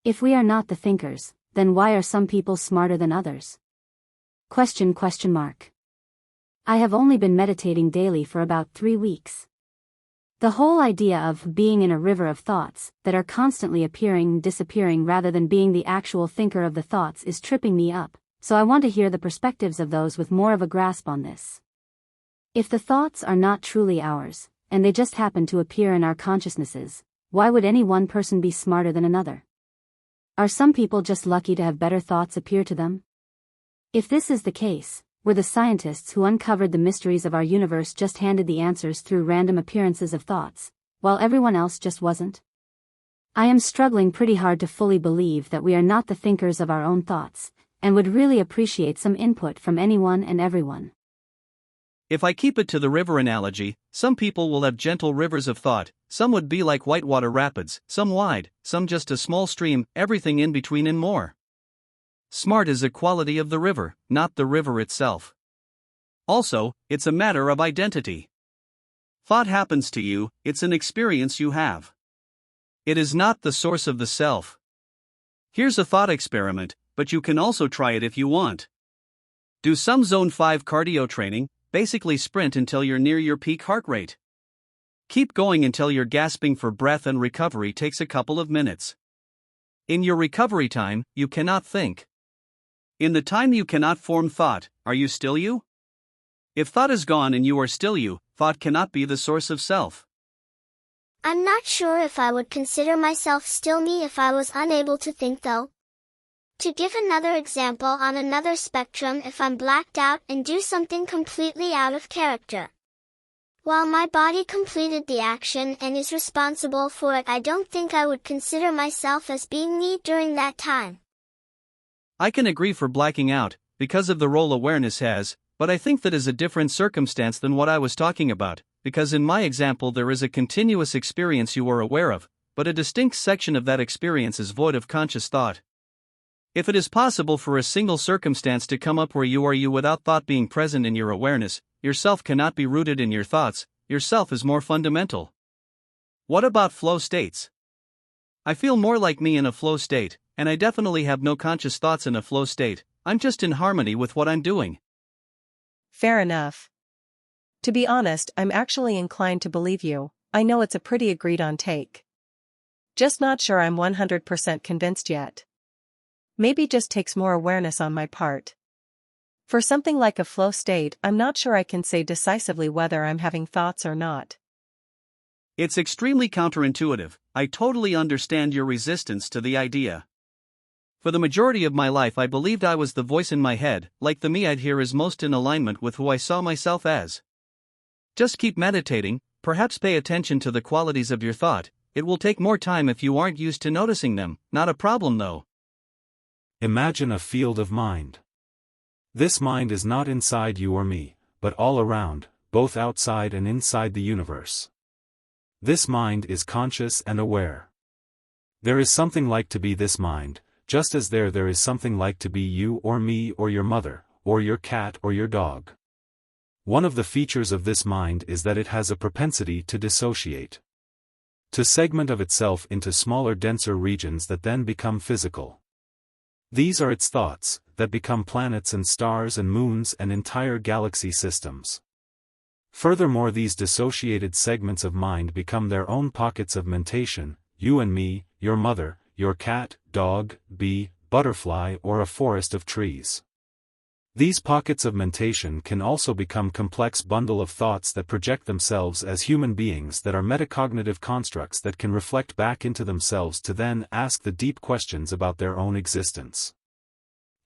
If we are not the thinkers, then why are some people smarter than others? Question? I have only been meditating daily for about 3 weeks. The whole idea of being in a river of thoughts that are constantly appearing and disappearing rather than being the actual thinker of the thoughts is tripping me up, so I want to hear the perspectives of those with more of a grasp on this. If the thoughts are not truly ours, and they just happen to appear in our consciousnesses, why would any one person be smarter than another? Are some people just lucky to have better thoughts appear to them? If this is the case, were the scientists who uncovered the mysteries of our universe just handed the answers through random appearances of thoughts, while everyone else just wasn't? I am struggling pretty hard to fully believe that we are not the thinkers of our own thoughts, and would really appreciate some input from anyone and everyone. If I keep it to the river analogy, some people will have gentle rivers of thought, some would be like whitewater rapids, some wide, some just a small stream, everything in between and more. Smart is a quality of the river, not the river itself. Also, it's a matter of identity. Thought happens to you, it's an experience you have. It is not the source of the self. Here's a thought experiment, but you can also try it if you want. Do some Zone 5 cardio training, basically sprint until you're near your peak heart rate. Keep going until you're gasping for breath, and recovery takes a couple of minutes. In your recovery time, you cannot think. In the time you cannot form thought, are you still you? If thought is gone and you are still you, thought cannot be the source of self. I'm not sure if I would consider myself still me if I was unable to think though. To give another example on another spectrum, if I'm blacked out and do something completely out of character. While my body completed the action and is responsible for it, I don't think I would consider myself as being me during that time. I can agree for blacking out, because of the role awareness has, but I think that is a different circumstance than what I was talking about, because in my example there is a continuous experience you are aware of, but a distinct section of that experience is void of conscious thought. If it is possible for a single circumstance to come up where you are you without thought being present in your awareness, yourself cannot be rooted in your thoughts, yourself is more fundamental. What about flow states? I feel more like me in a flow state, and I definitely have no conscious thoughts in a flow state, I'm just in harmony with what I'm doing. Fair enough. To be honest, I'm actually inclined to believe you. I know it's a pretty agreed on take. Just not sure I'm 100% convinced yet. Maybe just takes more awareness on my part. For something like a flow state, I'm not sure I can say decisively whether I'm having thoughts or not. It's extremely counterintuitive. I totally understand your resistance to the idea. For the majority of my life I believed I was the voice in my head, like the me I'd hear is most in alignment with who I saw myself as. Just keep meditating, perhaps pay attention to the qualities of your thought. It will take more time if you aren't used to noticing them, not a problem though. Imagine a field of mind. This mind is not inside you or me, but all around, both outside and inside the universe. This mind is conscious and aware. There is something like to be this mind, just as there is something like to be you or me or your mother, or your cat or your dog. One of the features of this mind is that it has a propensity to dissociate. To segment of itself into smaller, denser regions that then become physical. These are its thoughts, that become planets and stars and moons and entire galaxy systems. Furthermore, these dissociated segments of mind become their own pockets of mentation, you and me, your mother, your cat, dog, bee, butterfly, or a forest of trees. These pockets of mentation can also become complex bundle of thoughts that project themselves as human beings that are metacognitive constructs that can reflect back into themselves to then ask the deep questions about their own existence.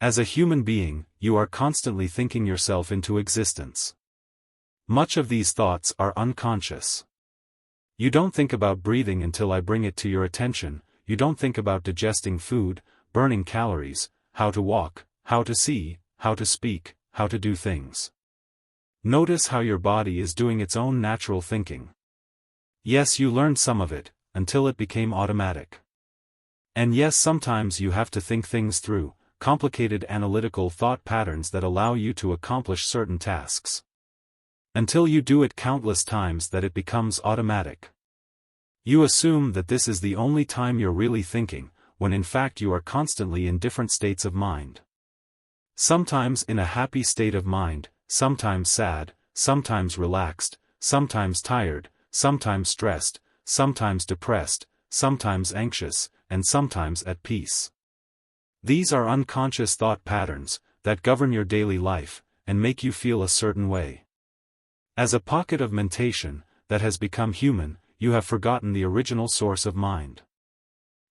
As a human being, you are constantly thinking yourself into existence. Much of these thoughts are unconscious. You don't think about breathing until I bring it to your attention, you don't think about digesting food, burning calories, how to walk, how to see, how to speak, how to do things. Notice how your body is doing its own natural thinking. Yes, you learned some of it, until it became automatic. And yes, sometimes you have to think things through, complicated analytical thought patterns that allow you to accomplish certain tasks. Until you do it countless times that it becomes automatic. You assume that this is the only time you're really thinking, when in fact you are constantly in different states of mind. Sometimes in a happy state of mind, sometimes sad, sometimes relaxed, sometimes tired, sometimes stressed, sometimes depressed, sometimes anxious, and sometimes at peace. These are unconscious thought patterns that govern your daily life and make you feel a certain way. As a pocket of mentation that has become human, you have forgotten the original source of mind.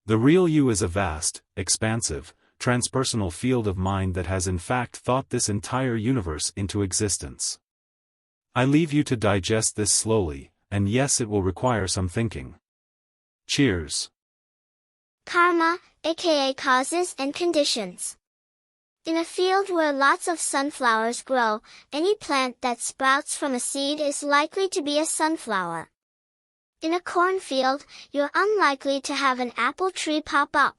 The real you is a vast, expansive, transpersonal field of mind that has in fact thought this entire universe into existence. I leave you to digest this slowly, and yes, it will require some thinking. Cheers. Karma, aka causes and conditions. In a field where lots of sunflowers grow, any plant that sprouts from a seed is likely to be a sunflower. In a cornfield, you're unlikely to have an apple tree pop up.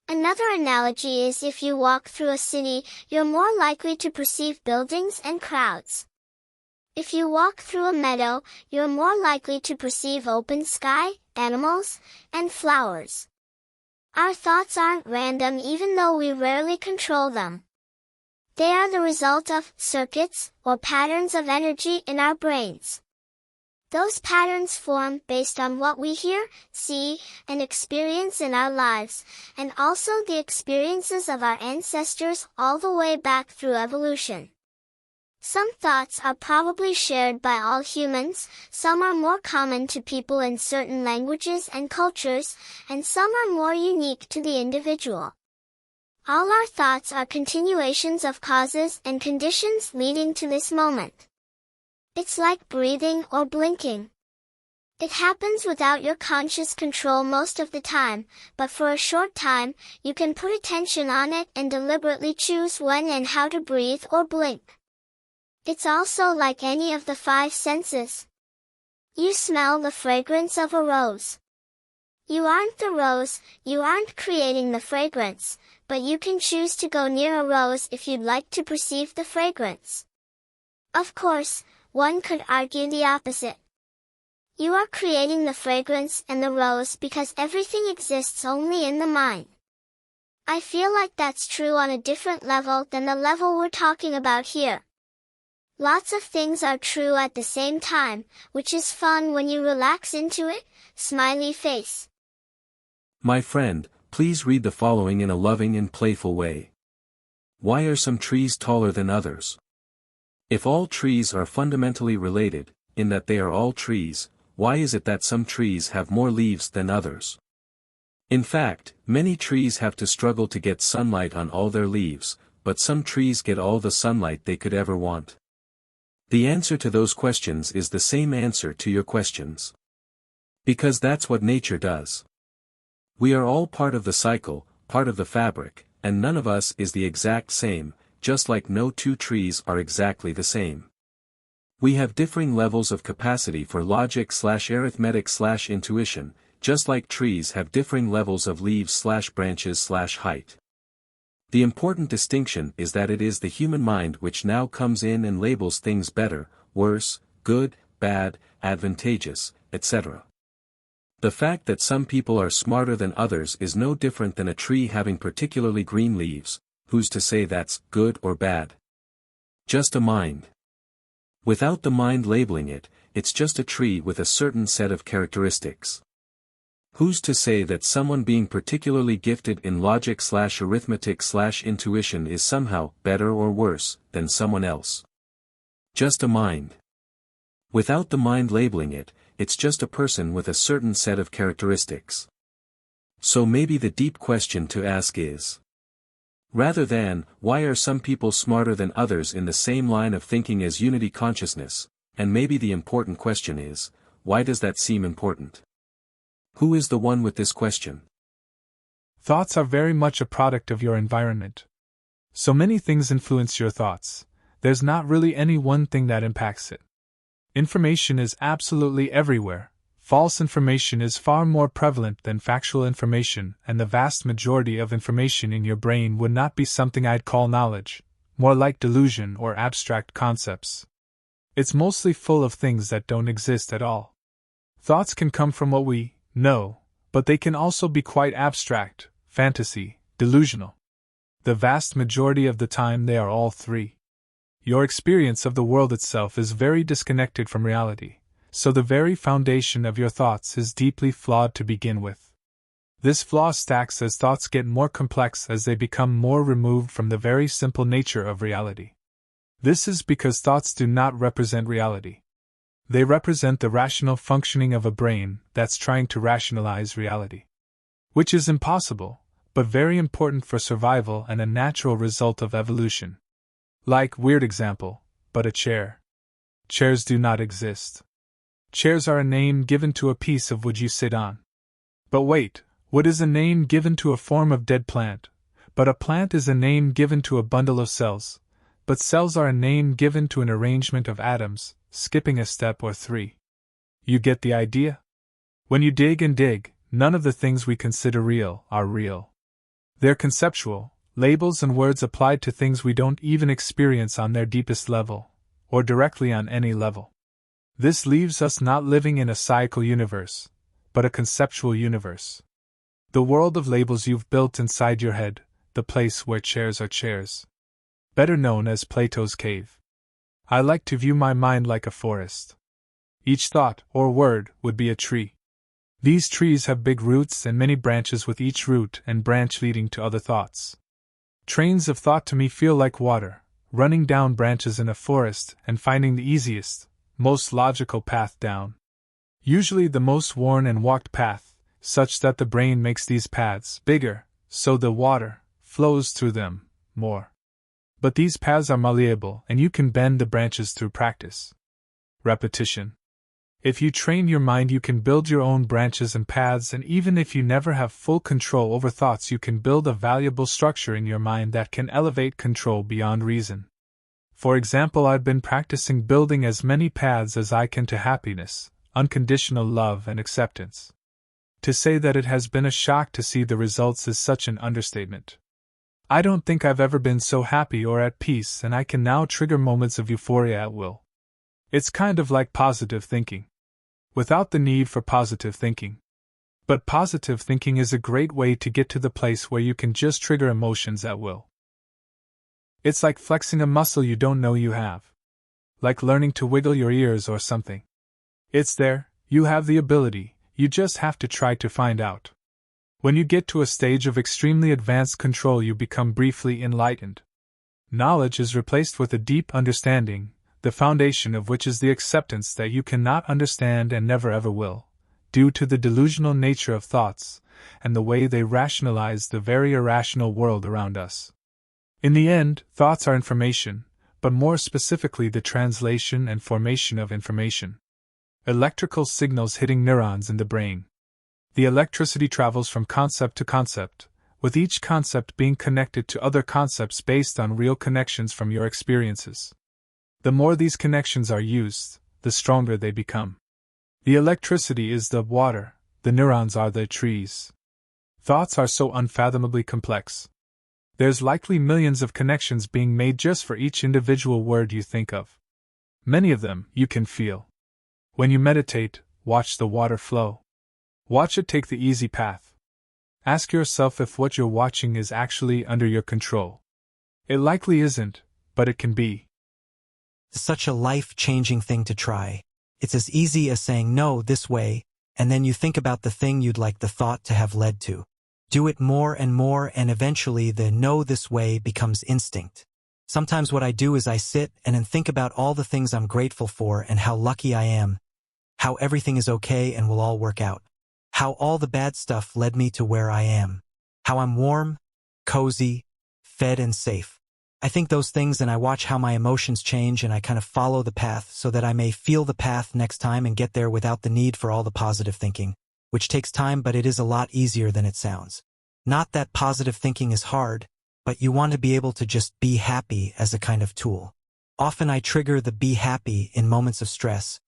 Another analogy is if you walk through a city, you're more likely to perceive buildings and crowds. If you walk through a meadow, you're more likely to perceive open sky, animals, and flowers. Our thoughts aren't random even though we rarely control them. They are the result of circuits, or patterns of energy in our brains. Those patterns form based on what we hear, see, and experience in our lives, and also the experiences of our ancestors all the way back through evolution. Some thoughts are probably shared by all humans, some are more common to people in certain languages and cultures, and some are more unique to the individual. All our thoughts are continuations of causes and conditions leading to this moment. It's like breathing or blinking. It happens without your conscious control most of the time, but for a short time, you can put attention on it and deliberately choose when and how to breathe or blink. It's also like any of the 5 senses. You smell the fragrance of a rose. You aren't the rose, you aren't creating the fragrance, but you can choose to go near a rose if you'd like to perceive the fragrance. Of course, one could argue the opposite. You are creating the fragrance and the rose because everything exists only in the mind. I feel like that's true on a different level than the level we're talking about here. Lots of things are true at the same time, which is fun when you relax into it, smiley face. My friend, please read the following in a loving and playful way. Why are some trees taller than others? If all trees are fundamentally related, in that they are all trees, why is it that some trees have more leaves than others? In fact, many trees have to struggle to get sunlight on all their leaves, but some trees get all the sunlight they could ever want. The answer to those questions is the same answer to your questions. Because that's what nature does. We are all part of the cycle, part of the fabric, and none of us is the exact same, just like no 2 trees are exactly the same. We have differing levels of capacity for logic/arithmetic/intuition, just like trees have differing levels of leaves/branches/height. The important distinction is that it is the human mind which now comes in and labels things better, worse, good, bad, advantageous, etc. The fact that some people are smarter than others is no different than a tree having particularly green leaves. Who's to say that's good or bad? Just a mind. Without the mind labeling it, it's just a tree with a certain set of characteristics. Who's to say that someone being particularly gifted in logic/arithmetic/intuition is somehow better or worse than someone else? Just a mind. Without the mind labeling it, it's just a person with a certain set of characteristics. So maybe the deep question to ask is, rather than, why are some people smarter than others in the same line of thinking as unity consciousness, and maybe the important question is, why does that seem important? Who is the one with this question? Thoughts are very much a product of your environment. So many things influence your thoughts, there's not really any one thing that impacts it. Information is absolutely everywhere. False information is far more prevalent than factual information, and the vast majority of information in your brain would not be something I'd call knowledge, more like delusion or abstract concepts. It's mostly full of things that don't exist at all. Thoughts can come from what we know, but they can also be quite abstract, fantasy, delusional. The vast majority of the time they are all three. Your experience of the world itself is very disconnected from reality, so the very foundation of your thoughts is deeply flawed to begin with. This flaw stacks as thoughts get more complex as they become more removed from the very simple nature of reality. This is because thoughts do not represent reality. They represent the rational functioning of a brain that's trying to rationalize reality. Which is impossible, but very important for survival and a natural result of evolution. Like, weird example, but a chair. Chairs do not exist. Chairs are a name given to a piece of wood you sit on. But wait, wood is a name given to a form of dead plant, but a plant is a name given to a bundle of cells, but cells are a name given to an arrangement of atoms, skipping a step or three. You get the idea? When you dig and dig, none of the things we consider real are real. They're conceptual, labels and words applied to things we don't even experience on their deepest level, or directly on any level. This leaves us not living in a psychical universe, but a conceptual universe. The world of labels you've built inside your head, the place where chairs are chairs. Better known as Plato's cave. I like to view my mind like a forest. Each thought, or word, would be a tree. These trees have big roots and many branches with each root and branch leading to other thoughts. Trains of thought to me feel like water, running down branches in a forest and finding the easiest, most logical path down. Usually the most worn and walked path, such that the brain makes these paths bigger, so the water flows through them more. But these paths are malleable and you can bend the branches through practice. Repetition. If you train your mind, you can build your own branches and paths, and even if you never have full control over thoughts, you can build a valuable structure in your mind that can elevate control beyond reason. For example, I've been practicing building as many paths as I can to happiness, unconditional love, and acceptance. To say that it has been a shock to see the results is such an understatement. I don't think I've ever been so happy or at peace, and I can now trigger moments of euphoria at will. It's kind of like positive thinking. Without the need for positive thinking. But positive thinking is a great way to get to the place where you can just trigger emotions at will. It's like flexing a muscle you don't know you have. Like learning to wiggle your ears or something. It's there, you have the ability, you just have to try to find out. When you get to a stage of extremely advanced control, you become briefly enlightened. Knowledge is replaced with a deep understanding, the foundation of which is the acceptance that you cannot understand and never ever will, due to the delusional nature of thoughts, and the way they rationalize the very irrational world around us. In the end, thoughts are information, but more specifically the translation and formation of information. Electrical signals hitting neurons in the brain. The electricity travels from concept to concept, with each concept being connected to other concepts based on real connections from your experiences. The more these connections are used, the stronger they become. The electricity is the water, the neurons are the trees. Thoughts are so unfathomably complex. There's likely millions of connections being made just for each individual word you think of. Many of them you can feel. When you meditate, watch the water flow. Watch it take the easy path. Ask yourself if what you're watching is actually under your control. It likely isn't, but it can be. Such a life-changing thing to try. It's as easy as saying no this way, and then you think about the thing you'd like the thought to have led to. Do it more, and eventually the no this way becomes instinct. Sometimes what I do is I sit and then think about all the things I'm grateful for and how lucky I am, how everything is okay and will all work out, how all the bad stuff led me to where I am, how I'm warm, cozy, fed and safe. I think those things and I watch how my emotions change and I kind of follow the path so that I may feel the path next time and get there without the need for all the positive thinking, which takes time, but it is a lot easier than it sounds. Not that positive thinking is hard, but you want to be able to just be happy as a kind of tool. Often I trigger the be happy in moments of stress,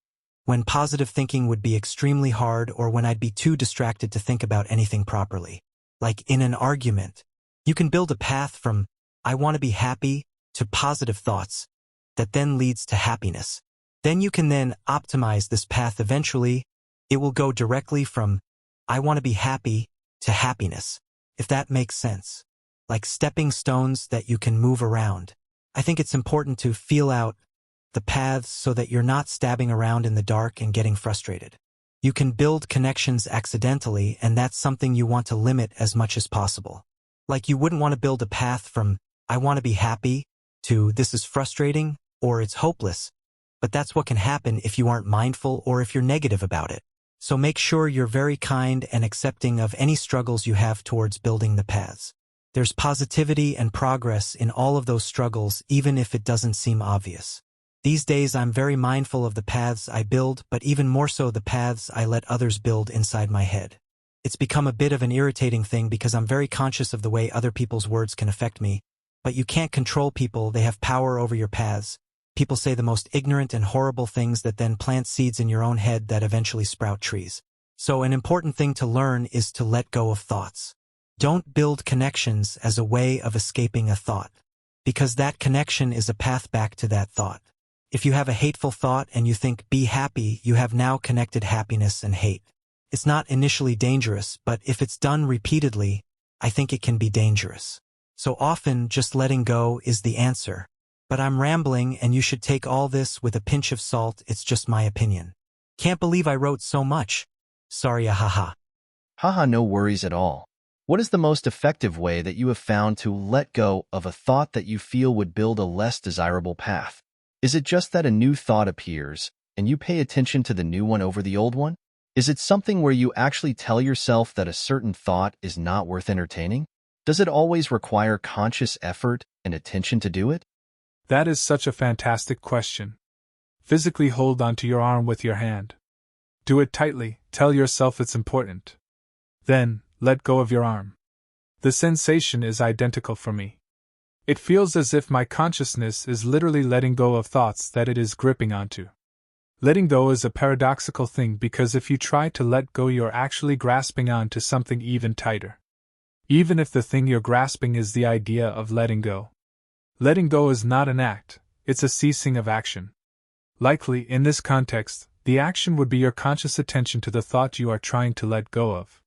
when positive thinking would be extremely hard or when I'd be too distracted to think about anything properly. Like in an argument, you can build a path from I want to be happy to positive thoughts that then leads to happiness. Then you can then optimize this path eventually. It will go directly from I want to be happy to happiness, if that makes sense. Like stepping stones that you can move around. I think it's important to feel out the paths so that you're not stabbing around in the dark and getting frustrated. You can build connections accidentally, and that's something you want to limit as much as possible. Like you wouldn't want to build a path from, I want to be happy, to this is frustrating, or it's hopeless. But that's what can happen if you aren't mindful or if you're negative about it. So make sure you're very kind and accepting of any struggles you have towards building the paths. There's positivity and progress in all of those struggles, even if it doesn't seem obvious. These days I'm very mindful of the paths I build, but even more so the paths I let others build inside my head. It's become a bit of an irritating thing because I'm very conscious of the way other people's words can affect me. But you can't control people, they have power over your paths. People say the most ignorant and horrible things that then plant seeds in your own head that eventually sprout trees. So an important thing to learn is to let go of thoughts. Don't build connections as a way of escaping a thought, because that connection is a path back to that thought. If you have a hateful thought and you think, be happy, you have now connected happiness and hate. It's not initially dangerous, but if it's done repeatedly, I think it can be dangerous. So often, just letting go is the answer. But I'm rambling, and you should take all this with a pinch of salt, it's just my opinion. Can't believe I wrote so much. Sorry, ahaha. Haha, no worries at all. What is the most effective way that you have found to let go of a thought that you feel would build a less desirable path? Is it just that a new thought appears, and you pay attention to the new one over the old one? Is it something where you actually tell yourself that a certain thought is not worth entertaining? Does it always require conscious effort and attention to do it? That is such a fantastic question. Physically hold onto your arm with your hand. Do it tightly, tell yourself it's important. Then, let go of your arm. The sensation is identical for me. It feels as if my consciousness is literally letting go of thoughts that it is gripping onto. Letting go is a paradoxical thing because if you try to let go, you're actually grasping on to something even tighter. Even if the thing you're grasping is the idea of letting go. Letting go is not an act, it's a ceasing of action. Likely, in this context, the action would be your conscious attention to the thought you are trying to let go of.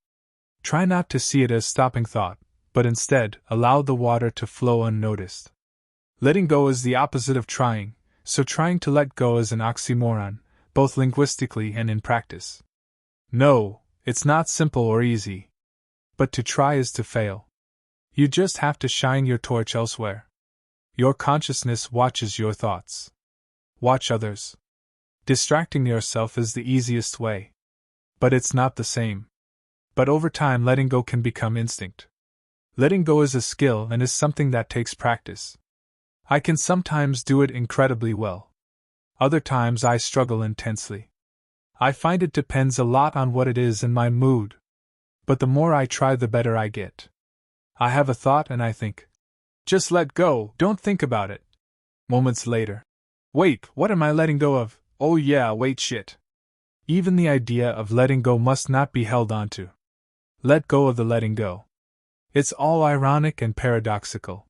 Try not to see it as stopping thought, but instead, allow the water to flow unnoticed. Letting go is the opposite of trying, so trying to let go is an oxymoron, both linguistically and in practice. No, it's not simple or easy. But to try is to fail. You just have to shine your torch elsewhere. Your consciousness watches your thoughts. Watch others. Distracting yourself is the easiest way. But it's not the same. But over time, letting go can become instinct. Letting go is a skill and is something that takes practice. I can sometimes do it incredibly well. Other times I struggle intensely. I find it depends a lot on what it is and my mood. But the more I try, the better I get. I have a thought and I think, just let go, don't think about it. Moments later, wait, what am I letting go of? Oh yeah, wait shit. Even the idea of letting go must not be held onto. Let go of the letting go. It's all ironic and paradoxical.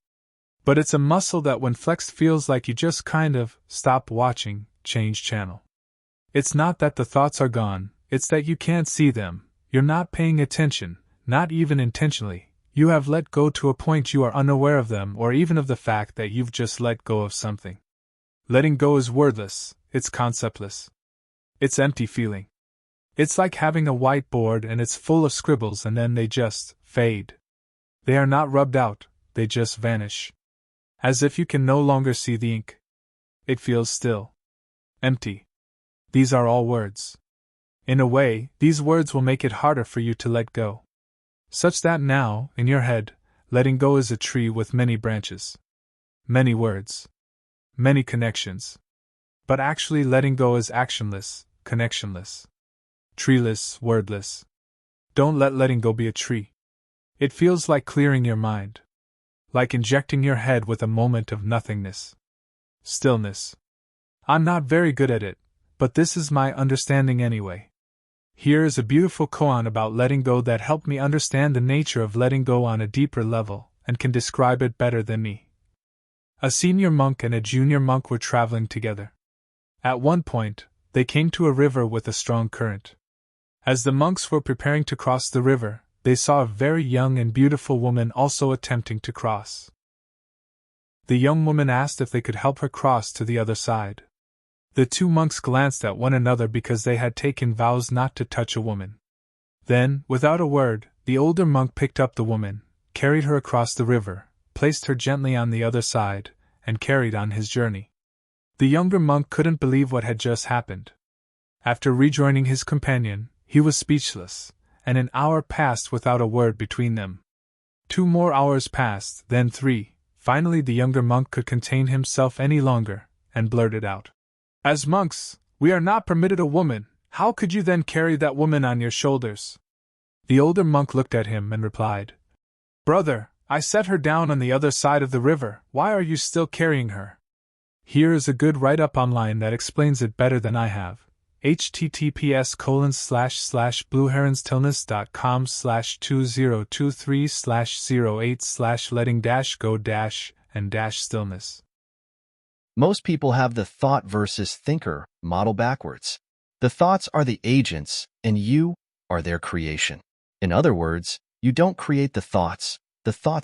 But it's a muscle that when flexed feels like you just kind of stop watching, change channel. It's not that the thoughts are gone, it's that you can't see them, you're not paying attention, not even intentionally. You have let go to a point you are unaware of them or even of the fact that you've just let go of something. Letting go is wordless, it's conceptless. It's empty feeling. It's like having a whiteboard and it's full of scribbles and then they just fade. They are not rubbed out, they just vanish. As if you can no longer see the ink. It feels still. Empty. These are all words. In a way, these words will make it harder for you to let go. Such that now, in your head, letting go is a tree with many branches. Many words. Many connections. But actually letting go is actionless, connectionless. Treeless, wordless. Don't let letting go be a tree. It feels like clearing your mind. Like injecting your head with a moment of nothingness. Stillness. I'm not very good at it, but this is my understanding anyway. Here is a beautiful koan about letting go that helped me understand the nature of letting go on a deeper level, and can describe it better than me. A senior monk and a junior monk were traveling together. At one point, they came to a river with a strong current. As the monks were preparing to cross the river, they saw a very young and beautiful woman also attempting to cross. The young woman asked if they could help her cross to the other side. The two monks glanced at one another because they had taken vows not to touch a woman. Then, without a word, the older monk picked up the woman, carried her across the river, placed her gently on the other side, and carried on his journey. The younger monk couldn't believe what had just happened. After rejoining his companion, he was speechless, and an hour passed without a word between them. 2 more hours passed, then 3. Finally the younger monk could contain himself any longer, and blurted out, "As monks, we are not permitted a woman. How could you then carry that woman on your shoulders?" The older monk looked at him and replied, "Brother, I set her down on the other side of the river. Why are you still carrying her?" Here is a good write-up online that explains it better than I have. https://blueheronsstillness.com/2023/08/letting-go-and-stillness. Most people have the thought versus thinker model backwards. The thoughts are the agents, and you are their creation. In other words, you don't create the thoughts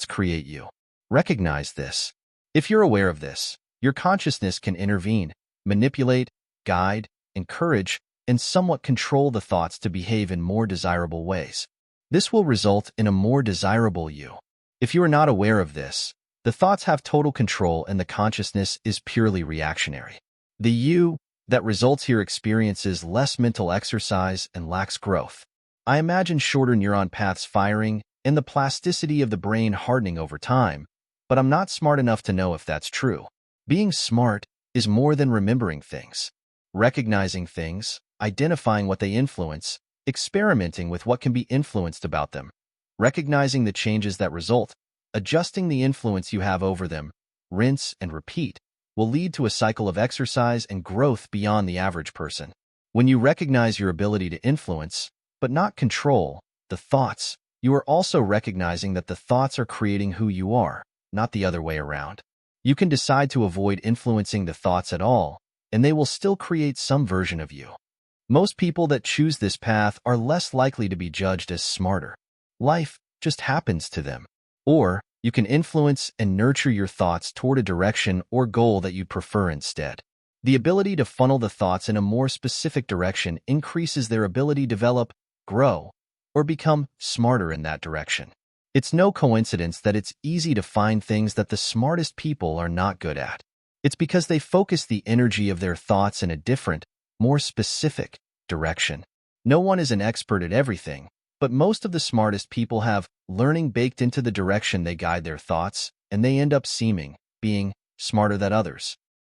create you. Recognize this. If you're aware of this, your consciousness can intervene, manipulate, guide, encourage, and somewhat control the thoughts to behave in more desirable ways. This will result in a more desirable you. If you are not aware of this, the thoughts have total control and the consciousness is purely reactionary. The you that results here experiences less mental exercise and lacks growth. I imagine shorter neuron paths firing and the plasticity of the brain hardening over time, but I'm not smart enough to know if that's true. Being smart is more than remembering things. Recognizing things, identifying what they influence, experimenting with what can be influenced about them, recognizing the changes that result, adjusting the influence you have over them, rinse and repeat, will lead to a cycle of exercise and growth beyond the average person. When you recognize your ability to influence, but not control, the thoughts, you are also recognizing that the thoughts are creating who you are, not the other way around. You can decide to avoid influencing the thoughts at all, and they will still create some version of you. Most people that choose this path are less likely to be judged as smarter. Life just happens to them. Or, you can influence and nurture your thoughts toward a direction or goal that you prefer instead. The ability to funnel the thoughts in a more specific direction increases their ability to develop, grow, or become smarter in that direction. It's no coincidence that it's easy to find things that the smartest people are not good at. It's because they focus the energy of their thoughts in a different, more specific direction. No one is an expert at everything, but most of the smartest people have learning baked into the direction they guide their thoughts, and they end up being smarter than others.